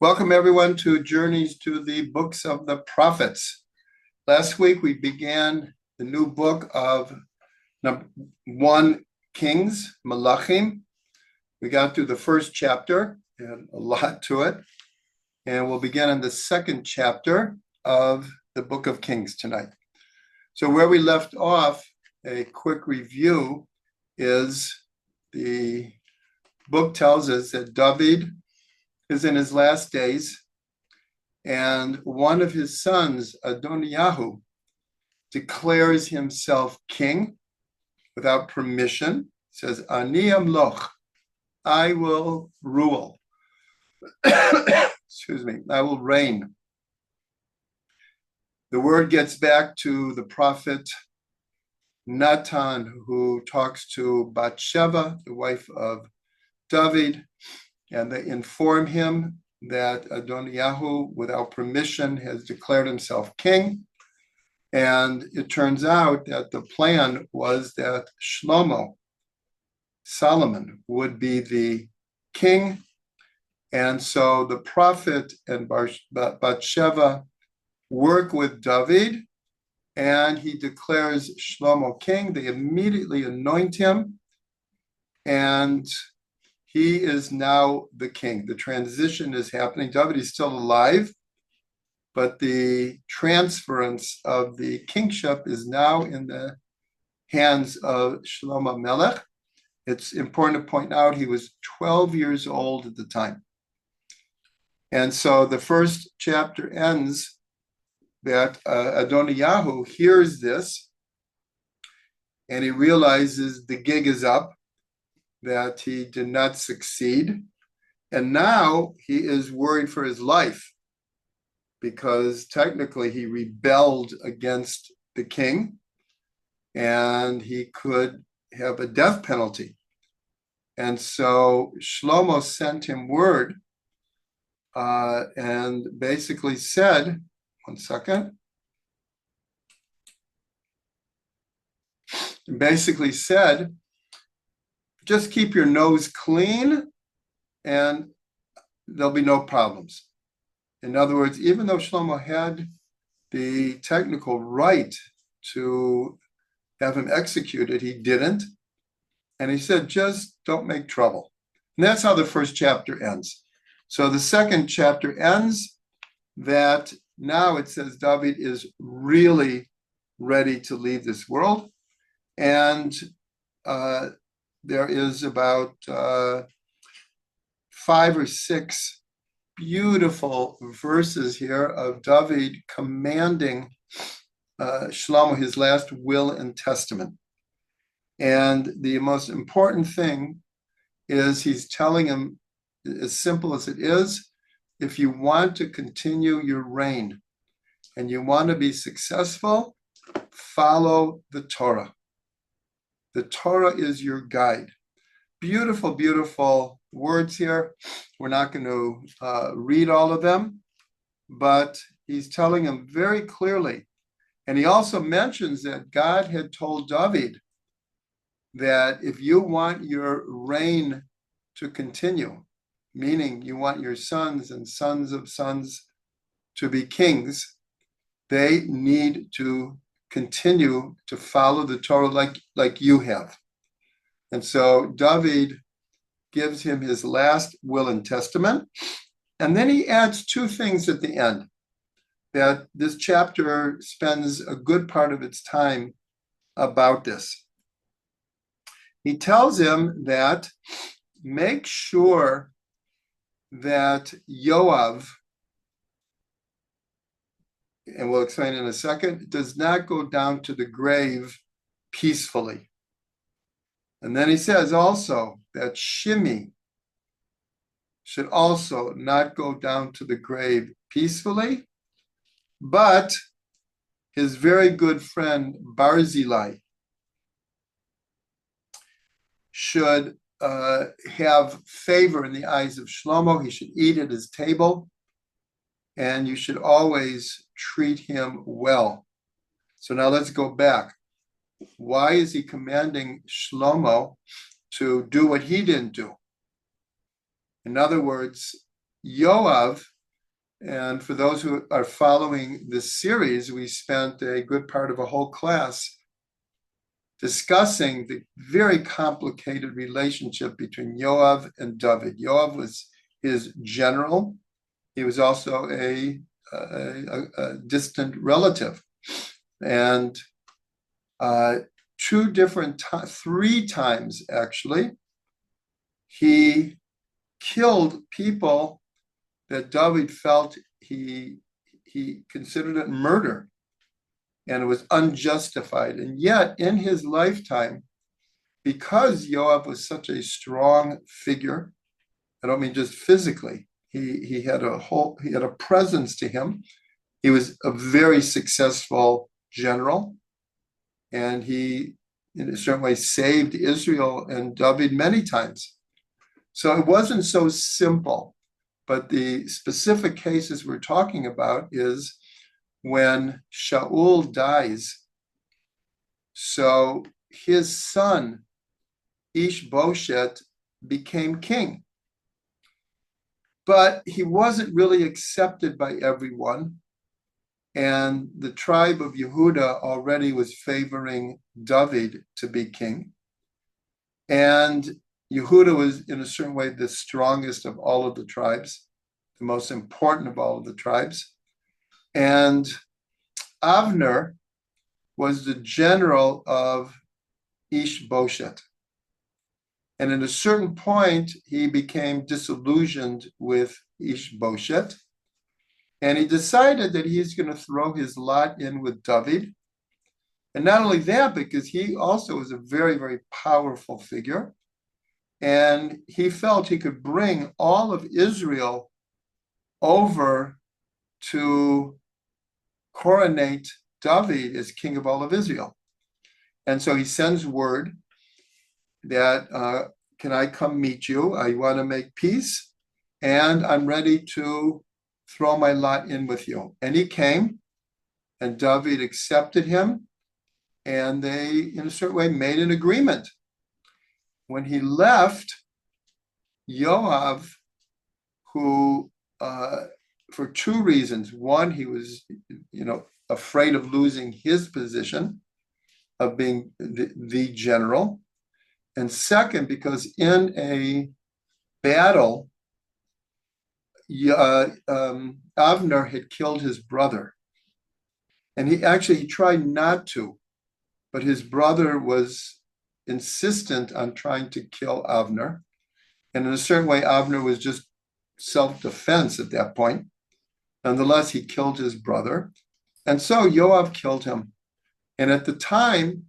Welcome everyone to Journeys to the Books of the Prophets. Last week we began the new book of 1 Kings, Melachim. We got through the first chapter, and a lot to it. And we'll begin in the second chapter of the Book of Kings tonight. So where we left off, a quick review, is the book tells us that David is in his last days, and one of his sons, Adoniyahu, declares himself king without permission. Says, Ani amloch, I will rule. Excuse me, I will reign. The word gets back to the prophet Natan, who talks to Bathsheba, the wife of David, and they inform him that Adoniyahu, without permission, has declared himself king. And it turns out that the plan was that Shlomo, Solomon, would be the king. And so the prophet and Bathsheba work with David, and he declares Shlomo king. They immediately anoint him, and he is now the king. The transition is happening. David is still alive, but the transference of the kingship is now in the hands of Shlomo Melech. It's important to point out he was 12 years old at the time. And so the first chapter ends that Adoniyahu hears this, and he realizes the gig is up, that he did not succeed. And now he is worried for his life because technically he rebelled against the king and he could have a death penalty. And so Shlomo sent him word and basically said, one second, basically said, just keep your nose clean and there'll be no problems. In other words, even though Shlomo had the technical right to have him executed, he didn't. And he said, just don't make trouble. And that's how the first chapter ends. So the second chapter ends that now it says David is really ready to leave this world. And there is about 5 or 6 beautiful verses here of David commanding Shlomo his last will and testament. And the most important thing is he's telling him, as simple as it is, if you want to continue your reign and you want to be successful, follow the Torah. The Torah is your guide. Beautiful, beautiful words here. We're not going to read all of them, but he's telling him very clearly. And he also mentions that God had told David that if you want your reign to continue, meaning you want your sons and sons of sons to be kings, they need to continue to follow the Torah like you have. And so David gives him his last will and testament. And then he adds 2 things at the end that this chapter spends a good part of its time about this. He tells him that make sure that Yoav, and we'll explain in a second, does not go down to the grave peacefully. And then he says also that Shimei should also not go down to the grave peacefully, but his very good friend Barzillai should have favor in the eyes of Shlomo. He should eat at his table, and you should always treat him well. So now let's go back. Why is he commanding Shlomo to do what he didn't do? In other words, Yoav And for those who are following this series, we spent a good part of a whole class discussing the very complicated relationship between Yoav and David. Yoav was his general. He was also a distant relative. And three times actually, he killed people that David felt he considered it murder, and it was unjustified. And yet, in his lifetime, because Yoav was such a strong figure, I don't mean just physically, he had a presence to him. He was a very successful general, and he, in a certain way, saved Israel and David many times. So it wasn't so simple. But the specific cases we're talking about is when Shaul dies. So his son, Ishbosheth, became king. But he wasn't really accepted by everyone. And the tribe of Yehuda already was favoring David to be king. And Yehuda was, in a certain way, the strongest of all of the tribes, the most important of all of the tribes. And Avner was the general of Ishbosheth. And at a certain point, he became disillusioned with Ishbosheth. And he decided that he's going to throw his lot in with David. And not only that, because he also was a very, very powerful figure. And he felt he could bring all of Israel over to coronate David as king of all of Israel. And so he sends word that, can I come meet you? I want to make peace, and I'm ready to throw my lot in with you. And he came, and David accepted him, and they, in a certain way, made an agreement. When he left, Yoav, who, for two reasons. One, he was, afraid of losing his position of being the general. And second, because in a battle, Avner had killed his brother. And he tried not to, but his brother was insistent on trying to kill Avner. And in a certain way, Avner was just self-defense at that point. Nonetheless, he killed his brother. And so Yoav killed him. And at the time,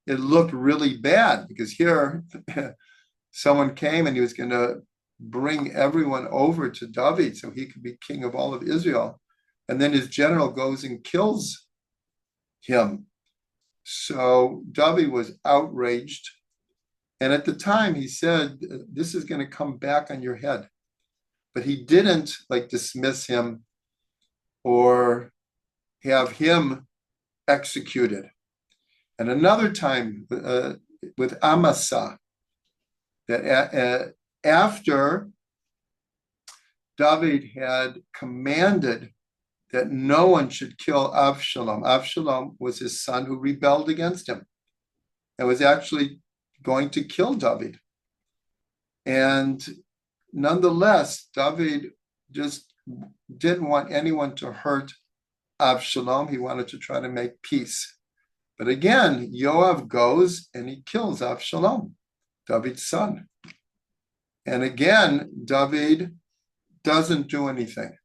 it looked really bad, because here someone came and he was going to bring everyone over to David so he could be king of all of Israel. And then his general goes and kills him. So David was outraged. And at the time he said, this is going to come back on your head. But he didn't dismiss him or have him executed. And another time with Amasa, that after David had commanded that no one should kill Avshalom. Avshalom was his son who rebelled against him and was actually going to kill David. And nonetheless, David just didn't want anyone to hurt Avshalom. He wanted to try to make peace. But again, Yoav goes and he kills Avshalom, David's son. And again, David doesn't do anything.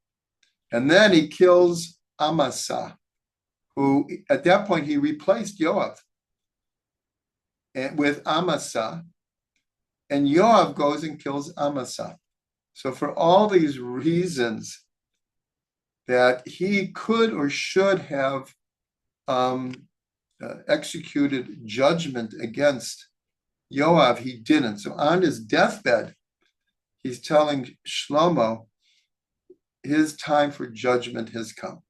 And then he kills Amasa, who at that point he replaced Yoav with Amasa. And Yoav goes and kills Amasa. So for all these reasons that he could or should have executed judgment against Yoav, he didn't. So on his deathbed, he's telling Shlomo, his time for judgment has come.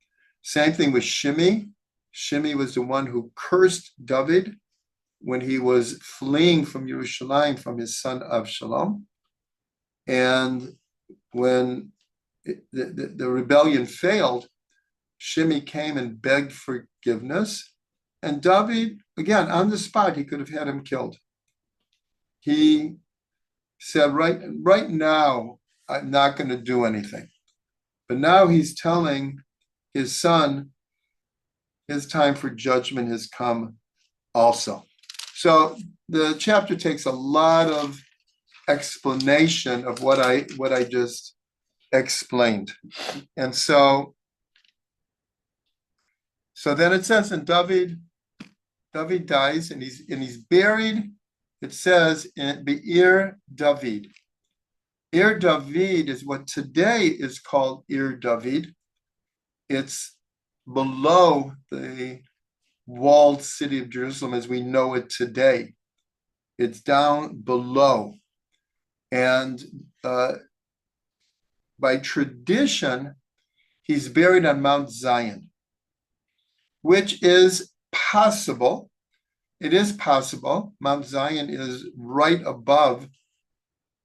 Same thing with Shimei. Shimei was the one who cursed David when he was fleeing from Yerushalayim from his son Avshalom. And when the rebellion failed, Shimei came and begged forgiveness. And David, again, on the spot, he could have had him killed. He said, right now, I'm not going to do anything. But now he's telling his son, his time for judgment has come also. So the chapter takes a lot of explanation of what I just explained. And so then it says, and David dies, and he's buried, it says, in Be'er David. Ir David is what today is called Ir David. It's below the walled city of Jerusalem as we know it today. It's down below. And by tradition, he's buried on Mount Zion, which is possible. It is possible. Mount Zion is right above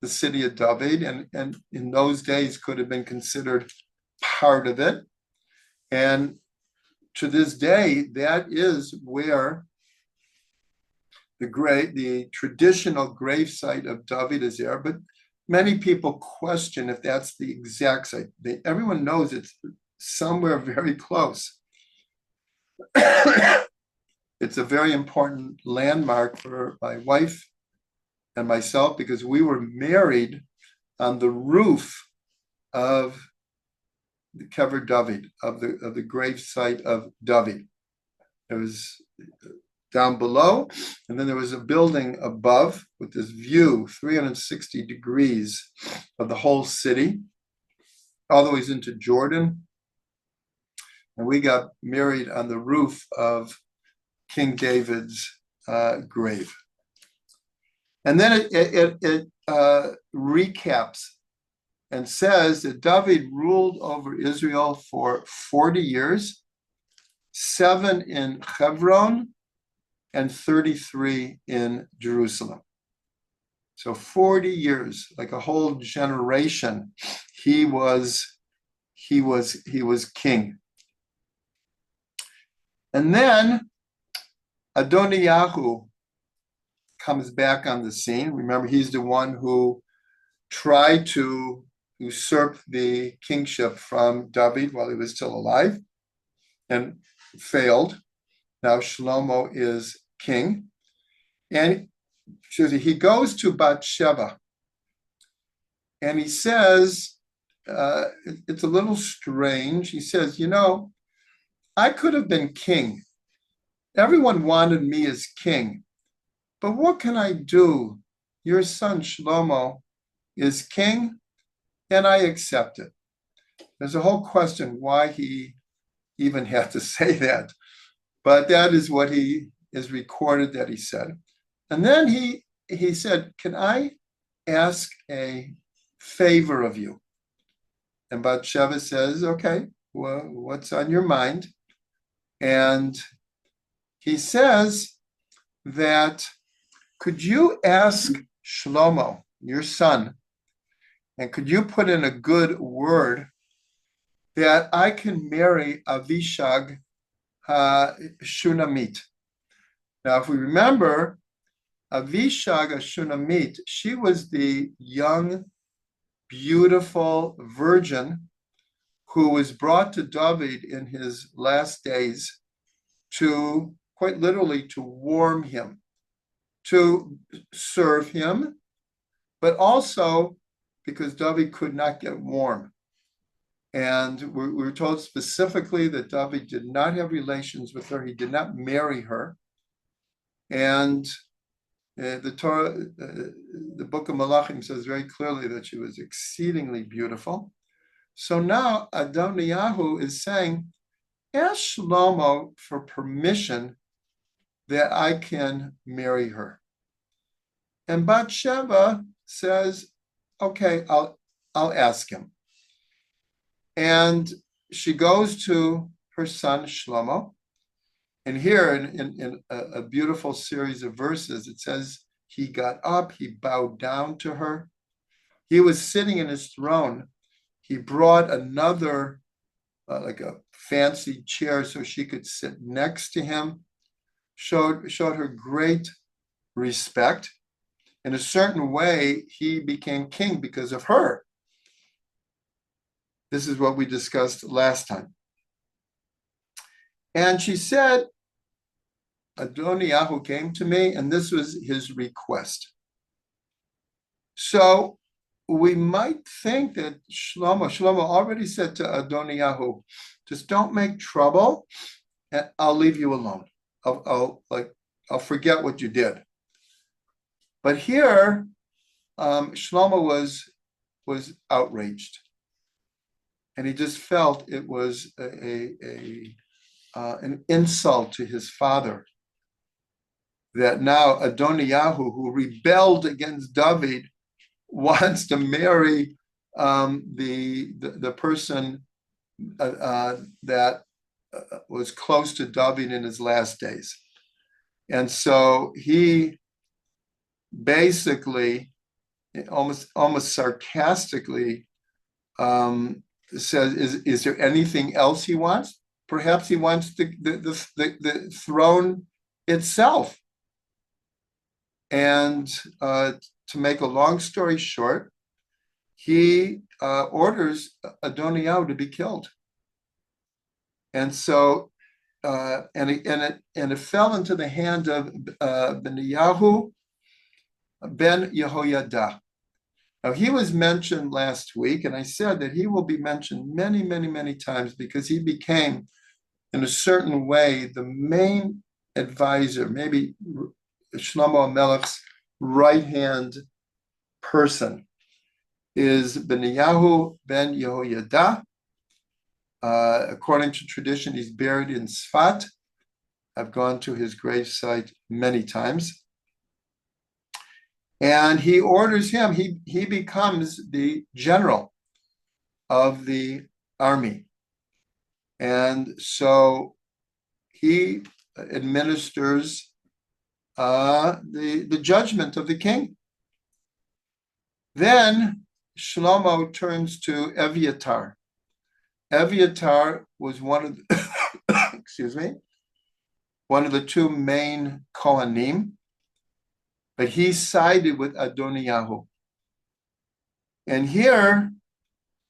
the city of David, and in those days could have been considered part of it. And to this day, that is where the traditional gravesite of David is there. But many people question if that's the exact site. Everyone knows it's somewhere very close. It's a very important landmark for my wife and myself because we were married on the roof of the Kever David, of the grave site of David. It was down below, and then there was a building above with this view, 360 degrees of the whole city, all the way into Jordan. And we got married on the roof of King David's grave. And then it recaps and says that David ruled over Israel for 40 years, 7 in Hebron and 33 in Jerusalem. So 40 years, like a whole generation, he was king. And then Adoniyahu comes back on the scene. Remember, he's the one who tried to usurp the kingship from David while he was still alive and failed. Now Shlomo is king. And he goes to Bathsheba and he says, it's a little strange. He says, I could have been king. Everyone wanted me as king. But what can I do? Your son Shlomo is king, and I accept it. There's a whole question why he even had to say that. But that is what he is recorded that he said. And then he said, can I ask a favor of you? And Bathsheba says, okay, well, what's on your mind? And he says that, could you ask Shlomo, your son, and could you put in a good word that I can marry Avishag Shunamite? Now, if we remember, Avishag Shunamite, she was the young, beautiful virgin who was brought to David in his last days to, quite literally, to warm him, to serve him, but also because David could not get warm. And we're told specifically that David did not have relations with her. He did not marry her. And the Torah, the Book of Melachim says very clearly that she was exceedingly beautiful. So now Adoniyahu is saying, ask Shlomo for permission that I can marry her. And Bathsheba says, okay, I'll ask him. And she goes to her son Shlomo. And here in a beautiful series of verses, it says, he got up, he bowed down to her. He was sitting in his throne. he brought another, like a fancy chair so she could sit next to him, showed her great respect. In a certain way, he became king because of her. This is what we discussed last time. And she said, Adoniyahu came to me, and this was his request. So we might think that Shlomo already said to Adoniyahu, just don't make trouble, and I'll leave you alone. I'll forget what you did. But here, Shlomo was outraged, and he just felt it was an insult to his father that now Adoniyahu, who rebelled against David, wants to marry the person that was close to David in his last days. And so he basically, almost sarcastically, says, is there anything else he wants? Perhaps he wants the throne itself. And to make a long story short, he orders Adoniyahu to be killed. And so, and it fell into the hand of Benyahu ben Yehoiada. Now, he was mentioned last week, and I said that he will be mentioned many, many, many times because he became, in a certain way, the main advisor, maybe Shlomo Melech's right-hand person is Benyahu ben Yehoiada. According to tradition, he's buried in Sfat. I've gone to his gravesite many times. And he orders him, he becomes the general of the army. And so he administers the judgment of the king. Then Shlomo turns to Eviatar. Eviatar was one of the, one of the two main Kohanim, but he sided with Adoniyahu. And here,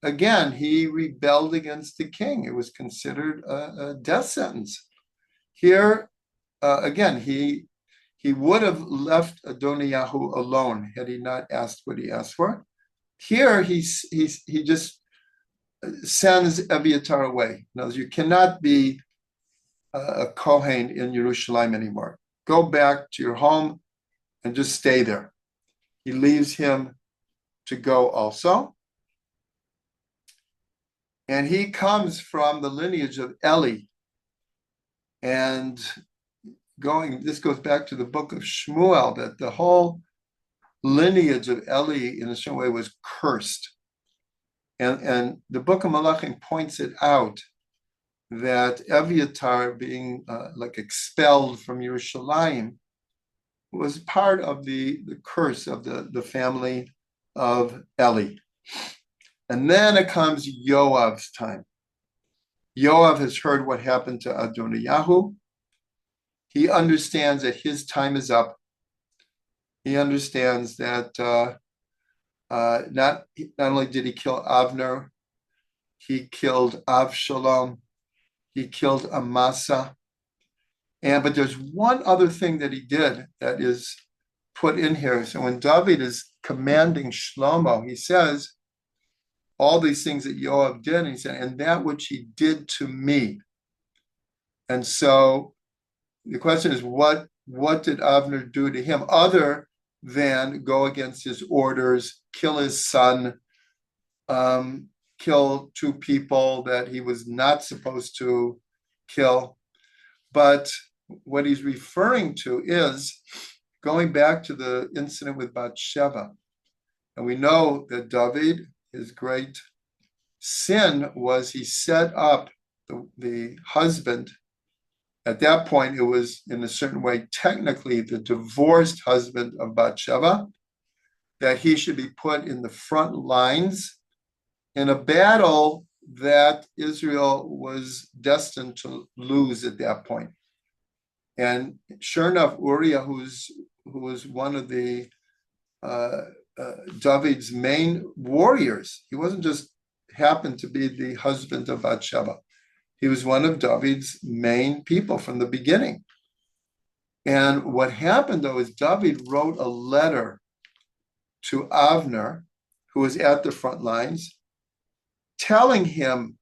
again, he rebelled against the king. It was considered a death sentence. Here, again, he would have left Adoniyahu alone had he not asked what he asked for. Here, he just sends Eviatar away. Now, you cannot be a Kohen in Yerushalayim anymore. Go back to your home and just stay there. He leaves him to go also. And he comes from the lineage of Eli. And this goes back to the book of Shmuel, that the whole lineage of Eli in a certain way was cursed. And the Book of Melachim points it out that Eviatar being expelled from Yerushalayim was part of the curse of the family of Eli. And then it comes Yoav's time. Yoav has heard what happened to Adoniyahu. He understands that his time is up. He understands that not only did he kill Avner, he killed Avshalom, he killed Amasa. But there's one other thing that he did that is put in here. So when David is commanding Shlomo, he says all these things that Yoav did, and he said, and that which he did to me. And so the question is, what did Avner do to him other than go against his orders, kill his son, kill two people that he was not supposed to kill? But what he's referring to is going back to the incident with Bathsheba. And we know that David, his great sin was he set up the husband. At that point, it was in a certain way, technically the divorced husband of Bathsheba, that he should be put in the front lines in a battle that Israel was destined to lose at that point. And sure enough, Uriah, who was one of the David's main warriors, he wasn't just happened to be the husband of Bathsheba. He was one of David's main people from the beginning. And what happened, though, is David wrote a letter to Avner, who was at the front lines, telling him,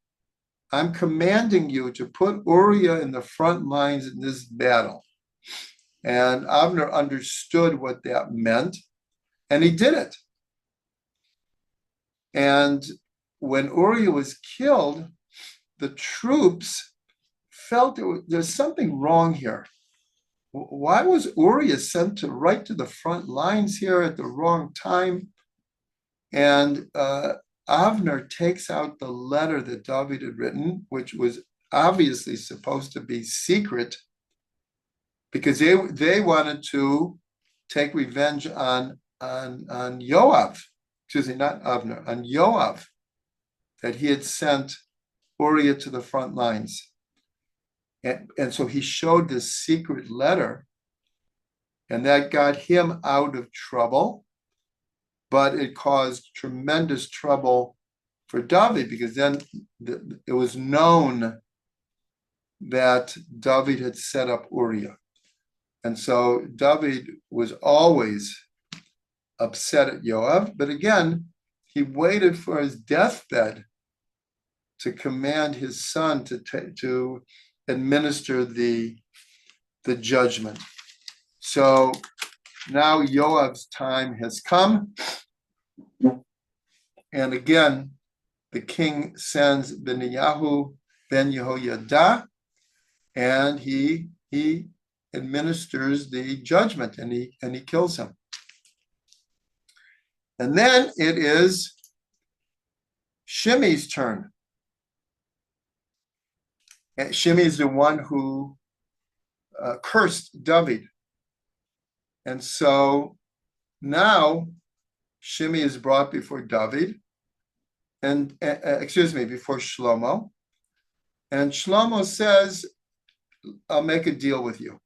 I'm commanding you to put Uriah in the front lines in this battle. And Avner understood what that meant, and he did it. And when Uriah was killed, the troops felt there's something wrong here. Why was Uriah sent right to the front lines here at the wrong time? And Avner takes out the letter that David had written, which was obviously supposed to be secret, because they wanted to take revenge on Yoav, excuse me, not Avner, on Yoav, that he had sent Uriah to the front lines. And so he showed this secret letter, and that got him out of trouble, but it caused tremendous trouble for David, because then it was known that David had set up Uriah. And so David was always upset at Yoav, but again, he waited for his deathbed to command his son to administer the judgment. So now Yoav's time has come. And again, the king sends Benyahu ben Yehoiada, and he administers the judgment, and he kills him. And then it is Shimei's turn. And Shimei is the one who cursed David. And so now Shimei is brought before David, and before Shlomo. And Shlomo says, I'll make a deal with you.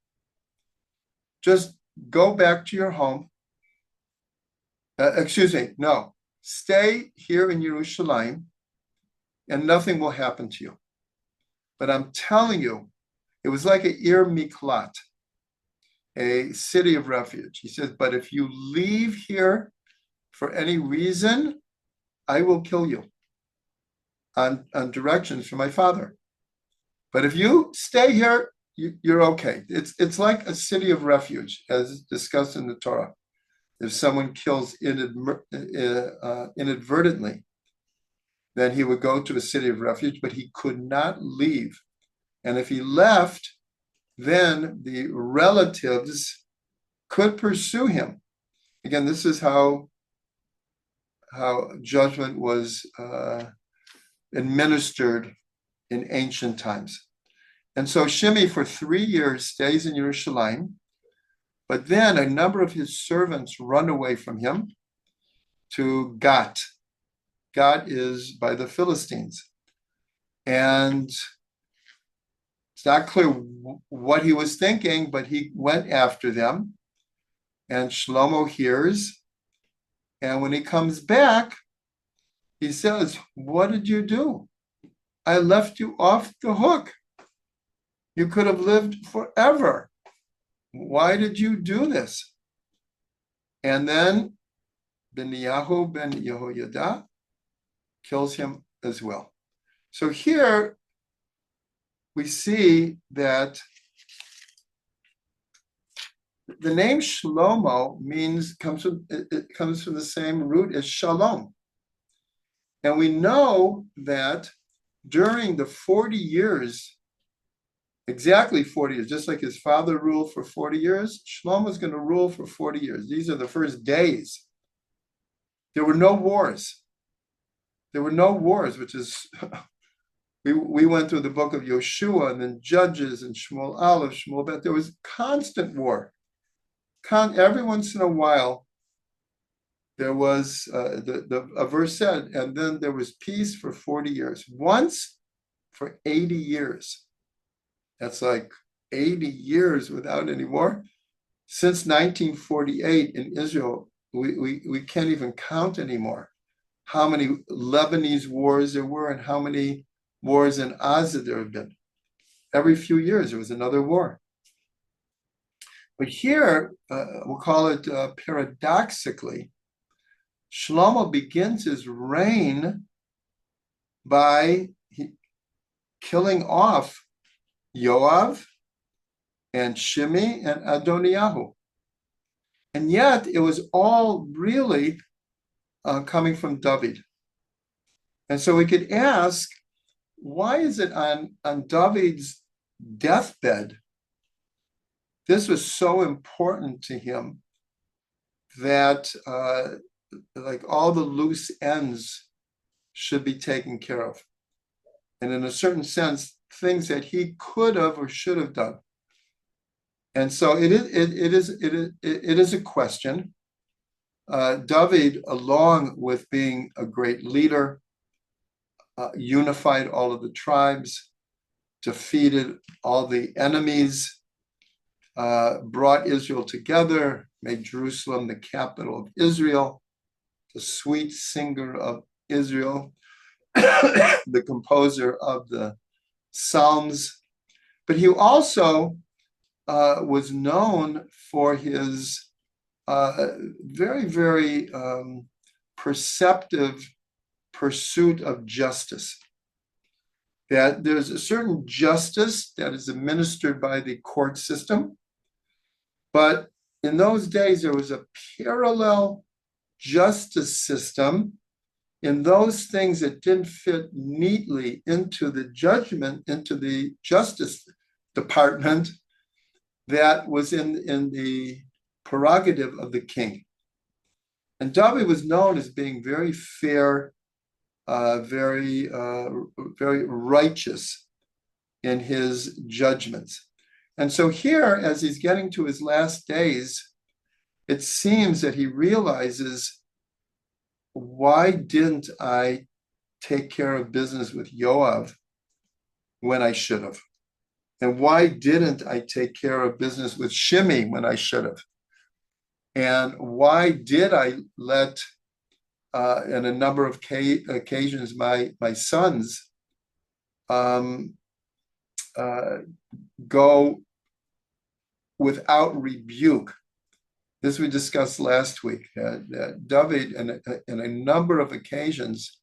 Just go back to your home. Stay here in Jerusalem, and nothing will happen to you. But I'm telling you, it was like a Ir Miklat, a city of refuge. He says, but if you leave here for any reason, I will kill you on directions from my father. But if you stay here, you're okay. It's like a city of refuge, as discussed in the Torah. If someone kills inadvertently, then he would go to a city of refuge, but he could not leave. And if he left, then the relatives could pursue him. Again, this is how judgment was administered in ancient times. And so Shimei for 3 years stays in Jerusalem, but then a number of his servants run away from him to Gat. Gat is by the Philistines. And it's not clear what he was thinking, but he went after them. And Shlomo hears. And when he comes back, he says, what did you do? I left you off the hook. You could have lived forever. Why did you do this? And then Benyahu ben Yehoiada kills him as well. So here we see that the name Shlomo comes from the same root as shalom. And we know that during the 40 years, exactly 40 years, just like his father ruled for 40 years, Shlomo is going to rule for 40 years. These are the first days. There were no wars. Which is, we went through the book of Yoshua and then Judges and Shmuel Aleph, Shmuel Bet. There was constant war. Every once in a while, there was a verse said, and then there was peace for 40 years. Once for 80 years. That's like 80 years without any war. Since 1948 in Israel, we can't even count anymore how many Lebanese wars there were and how many wars in Gaza there have been. Every few years, there was another war. But here, we'll call it paradoxically, Shlomo begins his reign by killing off Yoav and Shimei and Adoniyahu. And yet it was all really coming from David. And so we could ask, why is it on David's deathbed, this was so important to him that like all the loose ends should be taken care of. And in a certain sense, things that he could have or should have done. And so it is a question. David, along with being a great leader, unified all of the tribes, defeated all the enemies, brought Israel together, made Jerusalem the capital of Israel, the sweet singer of Israel, the composer of the Psalms. But he also was known for his very, very perceptive pursuit of justice. That there's a certain justice that is administered by the court system, but in those days there was a parallel justice system in those things that didn't fit neatly into the judgment, into the justice department that was in the prerogative of the king. And David was known as being very fair, very righteous in his judgments. And so here, as he's getting to his last days, it seems that he realizes, why didn't I take care of business with Yoav when I should have? And why didn't I take care of business with Shimei when I should have? And why did I let, in a number of occasions, my sons go without rebuke? This we discussed last week, that David, in a number of occasions,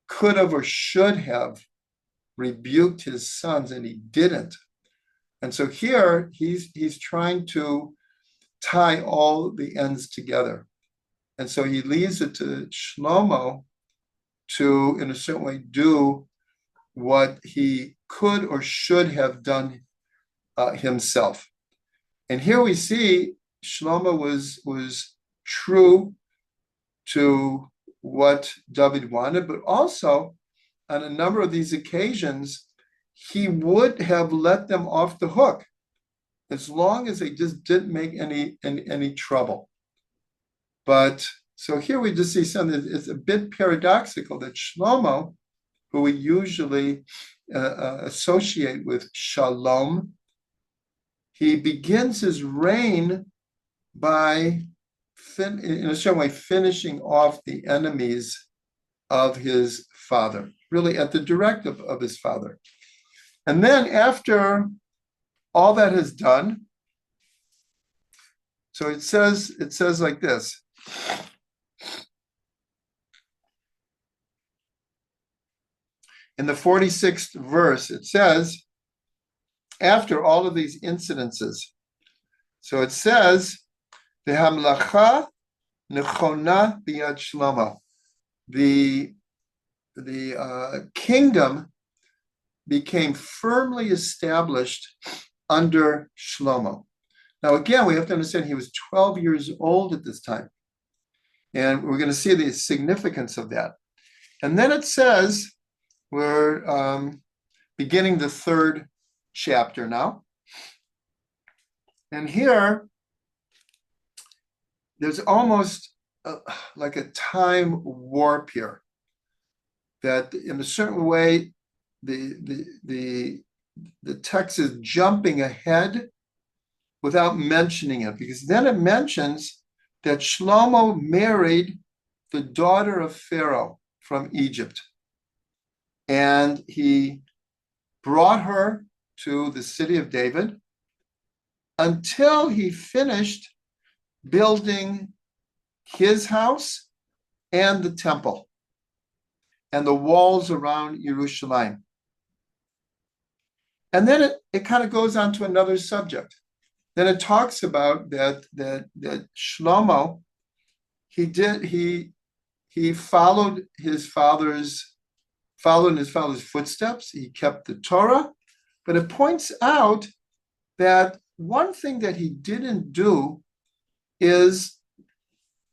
could have or should have rebuked his sons, and he didn't. And so here he's trying to tie all the ends together. And so he leaves it to Shlomo to, in a certain way, do what he could or should have done himself. And here we see Shlomo was true to what David wanted, but also on a number of these occasions, he would have let them off the hook as long as they just didn't make any trouble. But so here we just see something that's a bit paradoxical, that Shlomo, who we usually associate with shalom, he begins his reign by, in a certain way, finishing off the enemies of his father, really at the directive of his father. And then after all that is done, so it says like this. In the 46th verse, it says, after all of these incidences, so it says, the hamlacha nechona biyad Shlomo. The kingdom became firmly established under Shlomo. Now, again, we have to understand he was 12 years old at this time. And we're going to see the significance of that. And then it says, we're beginning the third chapter now. And here, there's almost like a time warp here, that in a certain way, the text is jumping ahead without mentioning it, because then it mentions that Shlomo married the daughter of Pharaoh from Egypt. And he brought her to the city of David until he finished building his house and the temple and the walls around Jerusalem. And then it kind of goes on to another subject. Then it talks about that Shlomo, he followed in his father's footsteps. He kept the Torah, but it points out that one thing that he didn't do is,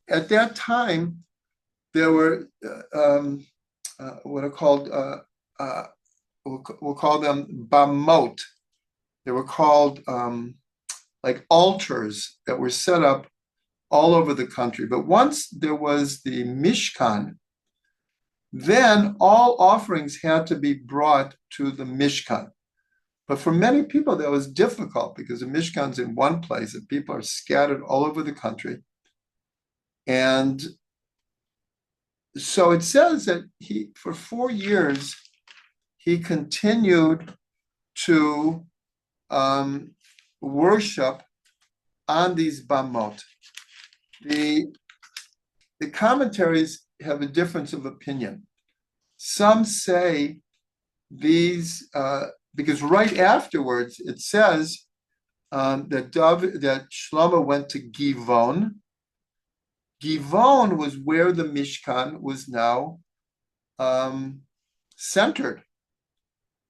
at that time, there were what are called we'll call them bamot. They were called like altars that were set up all over the country. But once there was the Mishkan, then all offerings had to be brought to the Mishkan. But for many people, that was difficult because the Mishkan's in one place and people are scattered all over the country. And so it says that for 4 years, he continued to worship on these bamot. The commentaries have a difference of opinion. Some say these, because right afterwards it says that Shlomo went to Givon. Givon was where the Mishkan was now centered.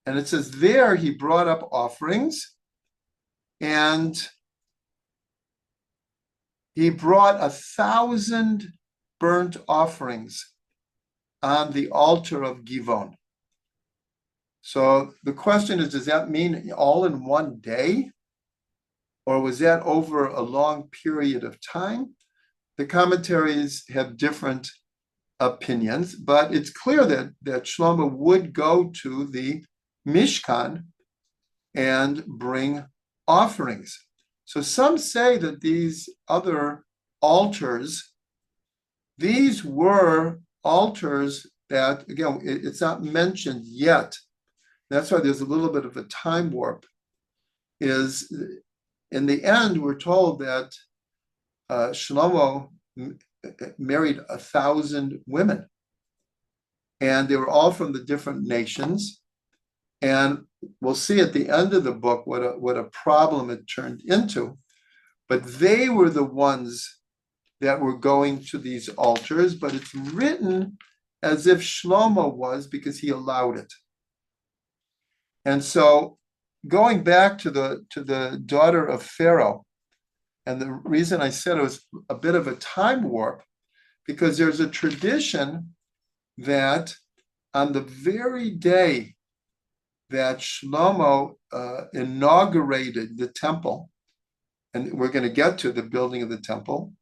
And it says there he brought up offerings, and he brought 1,000 burnt offerings on the altar of Givon. So the question is, does that mean all in one day? Or was that over a long period of time? The commentaries have different opinions, but it's clear that Shlomo would go to the Mishkan and bring offerings. So some say that these other altars, these were altars that, again, it's not mentioned yet. That's why there's a little bit of a time warp. Is in the end, we're told that Shlomo married 1,000 women, and they were all from the different nations. And we'll see at the end of the book what a problem it turned into. But they were the ones that were going to these altars, but it's written as if Shlomo was, because he allowed it. And so going back to the daughter of Pharaoh, and the reason I said it was a bit of a time warp, because there's a tradition that on the very day that Shlomo inaugurated the temple, and we're going to get to the building of the temple,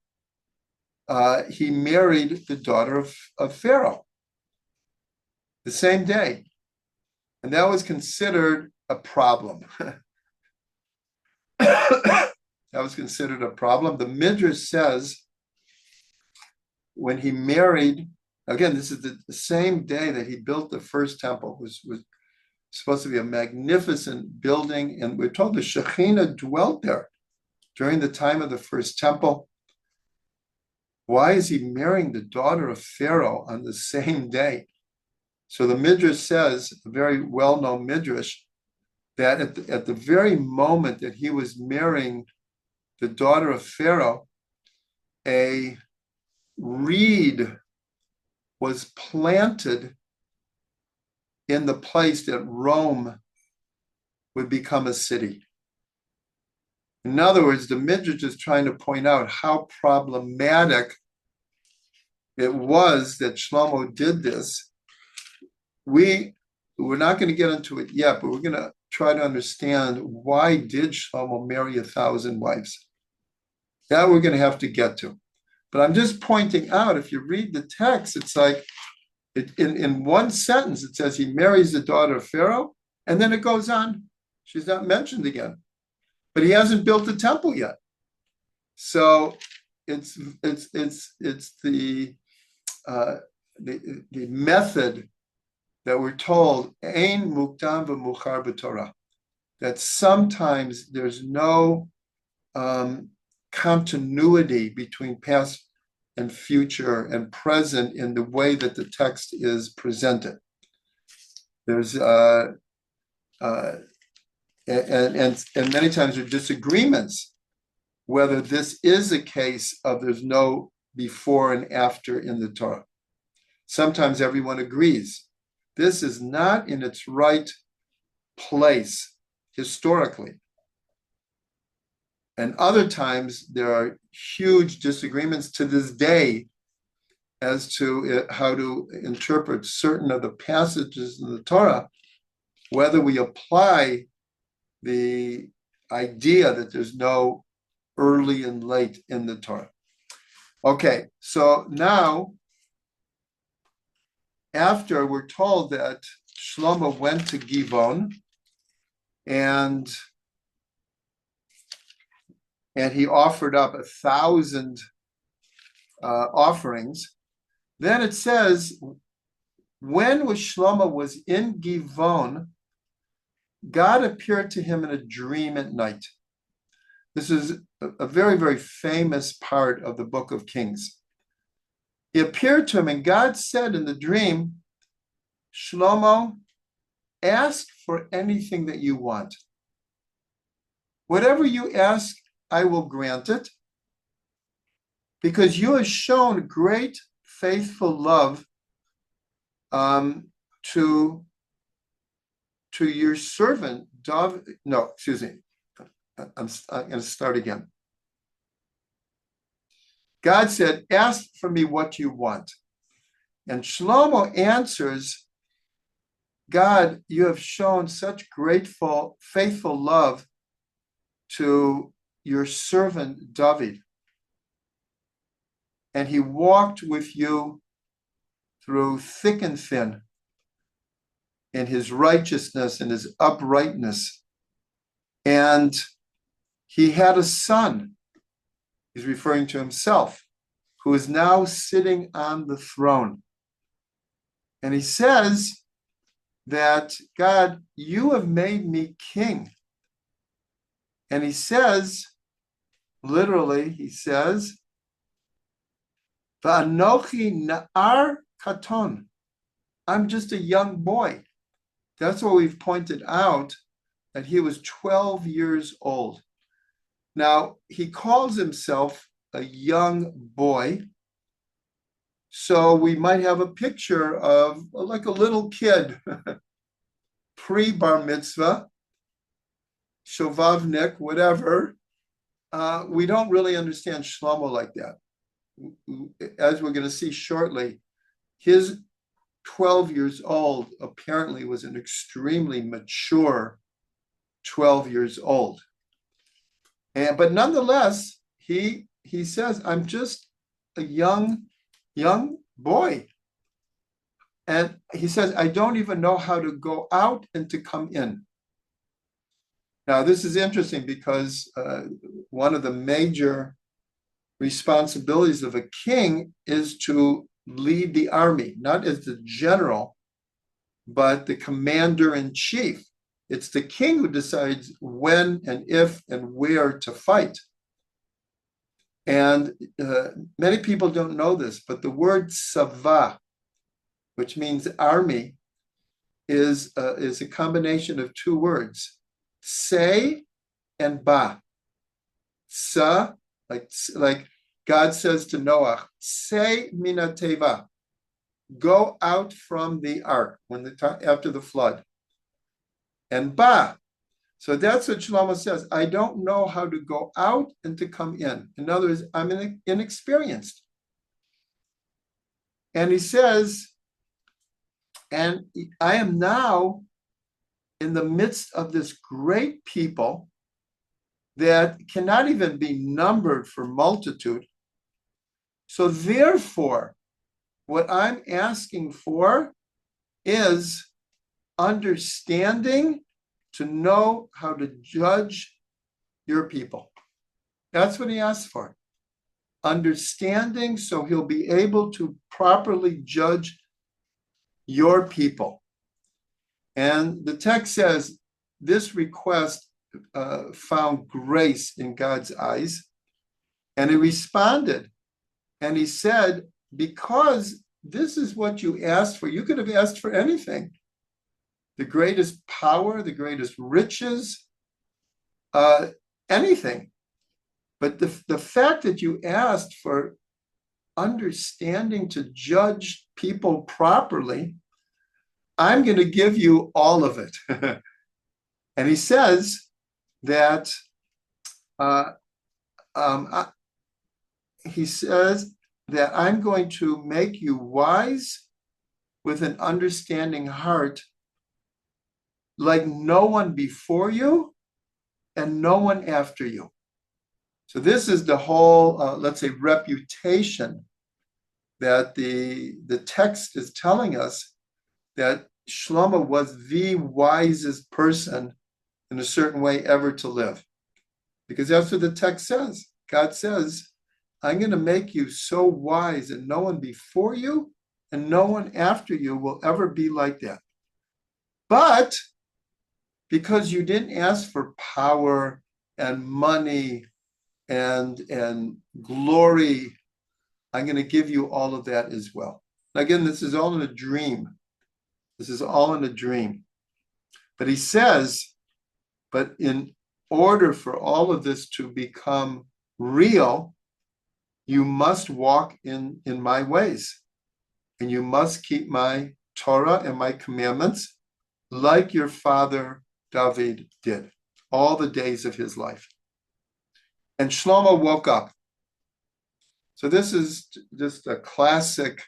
he married the daughter of Pharaoh the same day. And that was considered a problem. That was considered a problem. The Midrash says when he married, again, this is the same day that he built the first temple, was supposed to be a magnificent building. And we're told the Shekhinah dwelt there during the time of the first temple. Why is he marrying the daughter of Pharaoh on the same day? So the Midrash says, a very well-known Midrash, that at the very moment that he was marrying the daughter of Pharaoh, a reed was planted in the place that Rome would become a city. In other words, the Midrash is trying to point out how problematic it was that Shlomo did this. We're not going to get into it yet, but we're going to try to understand, why did Shlomo marry 1,000 wives? That we're going to have to get to. But I'm just pointing out, if you read the text, it's like in one sentence, it says he marries the daughter of Pharaoh, and then it goes on. She's not mentioned again. But he hasn't built the temple yet. So it's the method that we're told, ein mukdam v'muchar b'Torah, that sometimes there's no continuity between past and future and present in the way that the text is presented. There's and many times there are disagreements whether this is a case of there's no before and after in the Torah. Sometimes everyone agrees this is not in its right place historically. And other times there are huge disagreements to this day as to how to interpret certain of the passages in the Torah, whether we apply the idea that there's no early and late in the Torah. Okay, so now, after we're told that Shlomo went to Givon and he offered up 1,000 offerings, then it says, when Shlomo was in Givon, God appeared to him in a dream at night. This is a very, very famous part of the Book of Kings. He appeared to him, and God said in the dream, Shlomo, ask for anything that you want. Whatever you ask, I will grant it, because you have shown great faithful love to your servant, David. No, excuse me. I'm going to start again. God said, ask for me what you want. And Shlomo answers, God, you have shown such grateful, faithful love to your servant David. And he walked with you through thick and thin in his righteousness and his uprightness. And he had a son, he's referring to himself, who is now sitting on the throne. And he says that, God, you have made me king. And he says, literally, he says, Va'anochi na'ar katon. I'm just a young boy. That's what we've pointed out, that he was 12 years old. Now, he calls himself a young boy. So we might have a picture of like a little kid, pre-bar mitzvah, shovavnik, whatever. We don't really understand Shlomo like that. As we're going to see shortly, his 12 years old apparently was an extremely mature 12 years old. But nonetheless, he says, I'm just a young boy. And he says, I don't even know how to go out and to come in. Now, this is interesting because one of the major responsibilities of a king is to lead the army, not as the general, but the commander-in-chief. It's the king who decides when and if and where to fight. And many people don't know this, but the word sava, which means army, is a combination of two words, say and ba. Sa, like God says to Noah, say minateva, go out from the ark after the flood. And ba, so that's what Shlomo says. I don't know how to go out and to come in. In other words, I'm inexperienced. And he says, and I am now in the midst of this great people that cannot even be numbered for multitude. So therefore, what I'm asking for is understanding to know how to judge your people. That's what he asks for. Understanding so he'll be able to properly judge your people. And the text says this request found grace in God's eyes. And he responded and he said, because this is what you asked for, you could have asked for anything. The greatest power, the greatest riches, anything. But the fact that you asked for understanding to judge people properly, I'm going to give you all of it. And he says that he says that I'm going to make you wise with an understanding heart like no one before you and no one after you. So this is the whole, let's say, reputation that the text is telling us, that Shlomo was the wisest person in a certain way ever to live. Because that's what the text says. God says, I'm going to make you so wise and no one before you and no one after you will ever be like that. But because you didn't ask for power and money and glory, I'm going to give you all of that as well. Again, this is all in a dream. This is all in a dream. But he says, but in order for all of this to become real, you must walk in my ways. And you must keep my Torah and my commandments like your father David did all the days of his life. And Shlomo woke up. So this is just a classic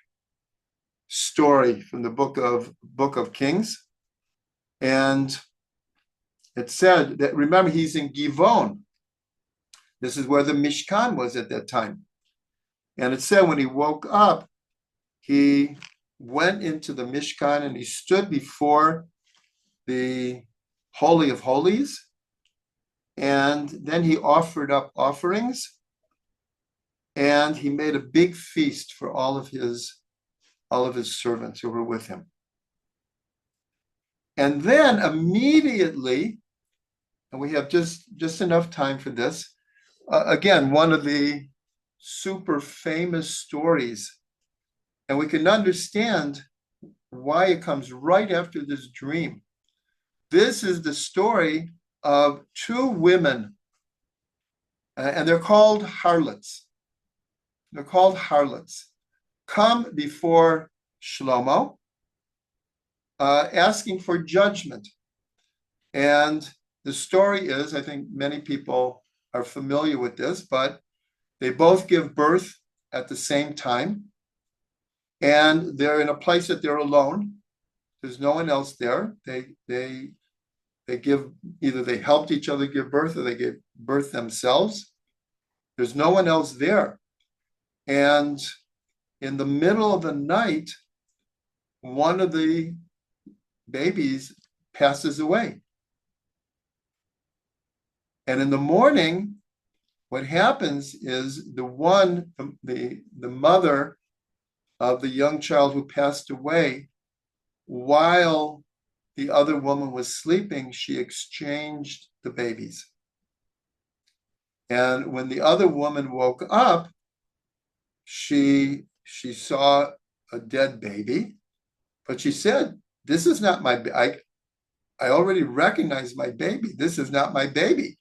story from the Book of Kings. And it said that, remember, he's in Givon. This is where the Mishkan was at that time. And it said when he woke up, he went into the Mishkan and he stood before the Holy of Holies. And then he offered up offerings. And he made a big feast for all of his servants who were with him. And then immediately, and we have just enough time for this, again, one of the super famous stories, and we can understand why it comes right after this dream. This is the story of two women, and they're called harlots. They're called harlots. Come before Shlomo, asking for judgment. And the story is, I think many people are familiar with this, but they both give birth at the same time. And they're in a place that they're alone. There's no one else there. They give, either they helped each other give birth or they gave birth themselves. There's no one else there. And in the middle of the night, one of the babies passes away. And in the morning, what happens is the mother of the young child who passed away, while the other woman was sleeping, she exchanged the babies. And when the other woman woke up, she saw a dead baby, but she said, this is not my baby. I already recognize my baby. This is not my baby.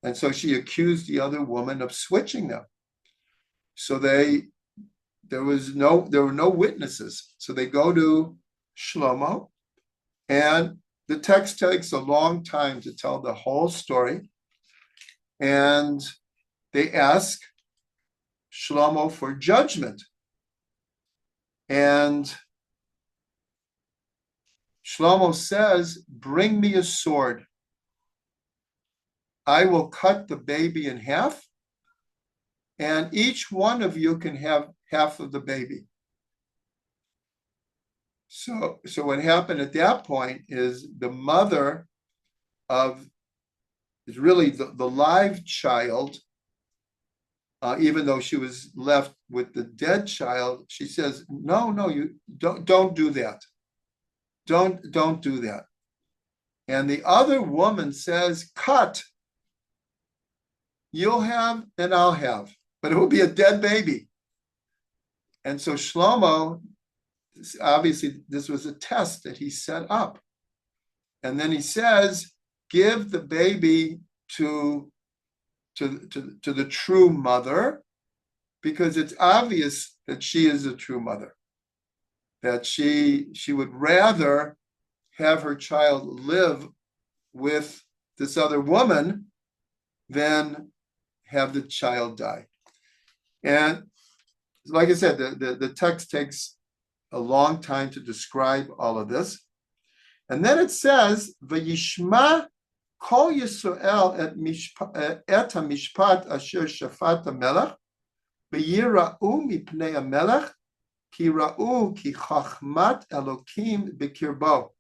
And so she accused the other woman of switching them. So there were no witnesses. So they go to Shlomo, and the text takes a long time to tell the whole story. And they ask Shlomo for judgment. And Shlomo says, bring me a sword. I will cut the baby in half, and each one of you can have half of the baby. So what happened at that point is the mother of is really the live child, even though she was left with the dead child. She says, no, you don't do that. Don't do that. And the other woman says, cut. You'll have and I'll have, but it will be a dead baby. And so Shlomo, obviously, this was a test that he set up. And then he says, give the baby to the true mother, because it's obvious that she is a true mother, that she would rather have her child live with this other woman than have the child die. And like I said, the text takes a long time to describe all of this. And then it says, Vayishma kol Yisrael et hamishpat asher shafat hamelech, v'yira'u mipnei hamelech, ki ra'u ki chachmat Elokim b'kirbo,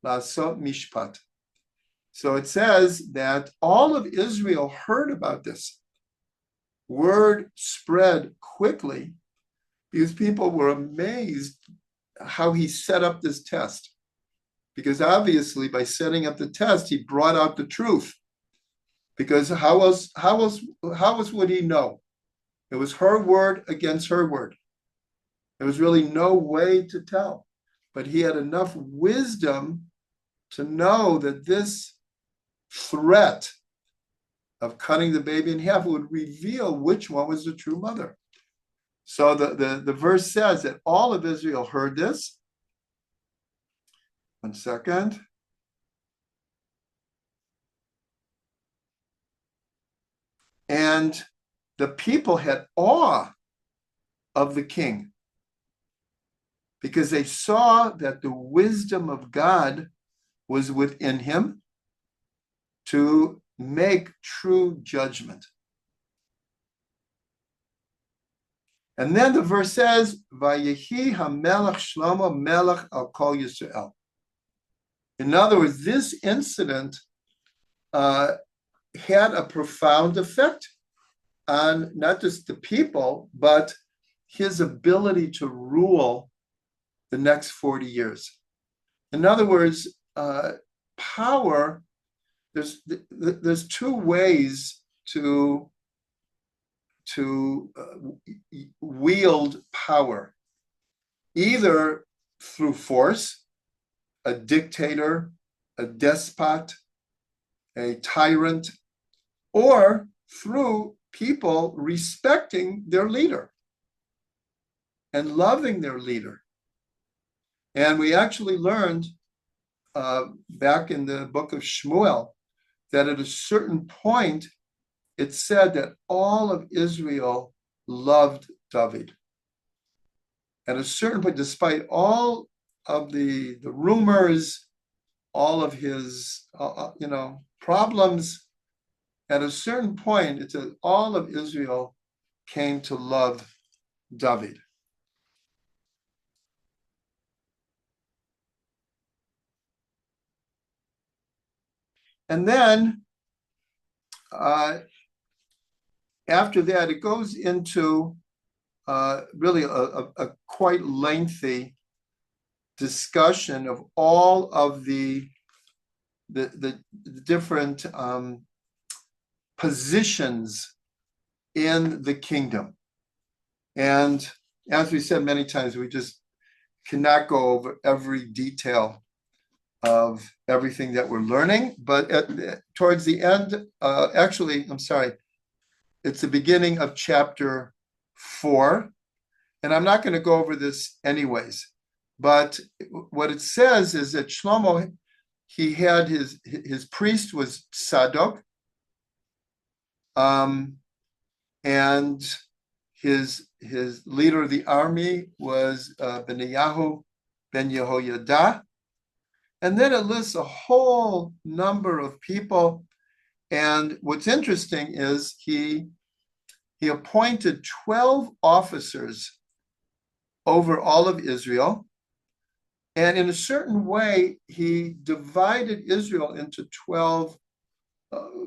la'asot mishpat. So it says that all of Israel heard about this. Word spread quickly because people were amazed how he set up this test. Because obviously, by setting up the test, he brought out the truth. Because how else would he know? It was her word against her word. There was really no way to tell. But he had enough wisdom to know that this threat of cutting the baby in half would reveal which one was the true mother. So the verse says that all of Israel heard this. One second. And the people had awe of the king because they saw that the wisdom of God was within him to make true judgment. And then the verse says, Vayehi hamelech Shlomo melech al kol Yisrael. In other words, this incident had a profound effect on not just the people, but his ability to rule the next 40 years. In other words, power, there's two ways to wield power, either through force, a dictator, a despot, a tyrant, or through people respecting their leader and loving their leader. And we actually learned back in the book of Shmuel that at a certain point, it said that all of Israel loved David. At a certain point, despite all of the rumors, all of his problems, at a certain point, it says all of Israel came to love David. And then after that, it goes into really a quite lengthy discussion of all of the different positions in the kingdom. And as we said many times, we just cannot go over every detail of everything that we're learning. But towards the end, it's the beginning of chapter 4. And I'm not going to go over this anyways. But what it says is that Shlomo, he had his priest was Sadok, and his leader of the army was Benayahu ben Yehoyada. And then it lists a whole number of people. And what's interesting is he he appointed 12 officers over all of Israel. And in a certain way, he divided Israel into 12,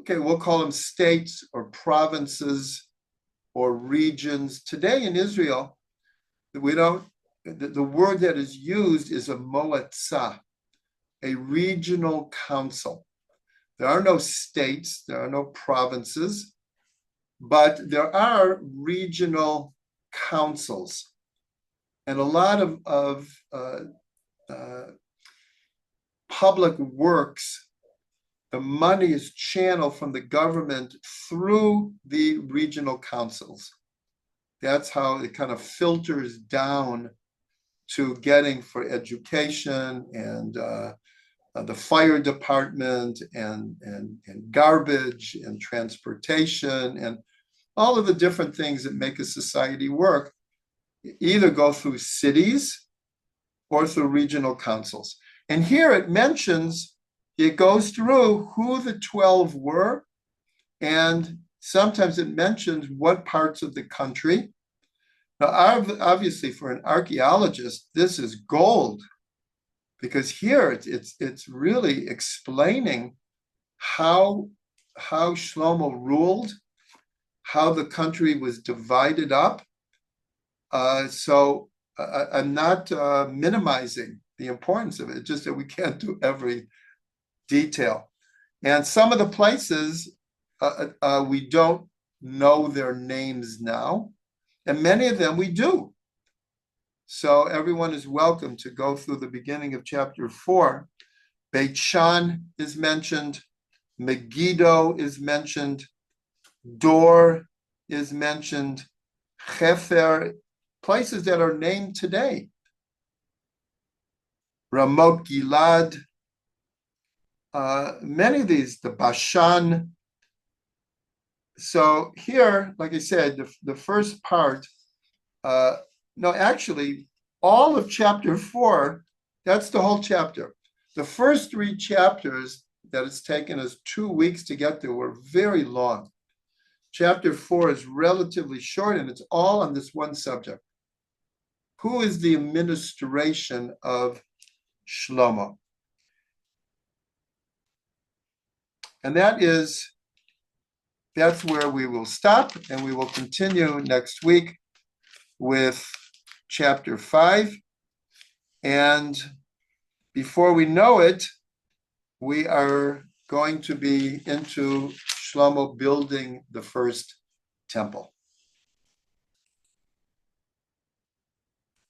we'll call them states or provinces or regions. Today in Israel, the word that is used is a moetzah, a regional council. There are no states, there are no provinces, but there are regional councils. And a lot of public works, the money is channeled from the government through the regional councils. That's how it kind of filters down to getting for education and the fire department and garbage and transportation and all of the different things that make a society work, either go through cities or through regional councils. And here it goes through who the 12 were, and sometimes it mentions what parts of the country. Now, obviously, for an archaeologist, this is gold, because here it's really explaining how Shlomo ruled, how the country was divided up. So I'm not minimizing the importance of it, just that we can't do every detail. And some of the places, we don't know their names now, and many of them we do. So everyone is welcome to go through the beginning of chapter 4. Beit Shan is mentioned, Megiddo is mentioned, Dor is mentioned, Hefer, places that are named today. Ramot Gilad, many of these, the Bashan. So here, like I said, the first part, actually, all of chapter 4, that's the whole chapter. The first 3 chapters that it's taken us 2 weeks to get through were very long. Chapter 4 is relatively short, and it's all on this one subject. Who is the administration of Shlomo? And that's where we will stop, and we will continue next week with chapter 5. And before we know it, we are going to be into Shlomo building the first temple.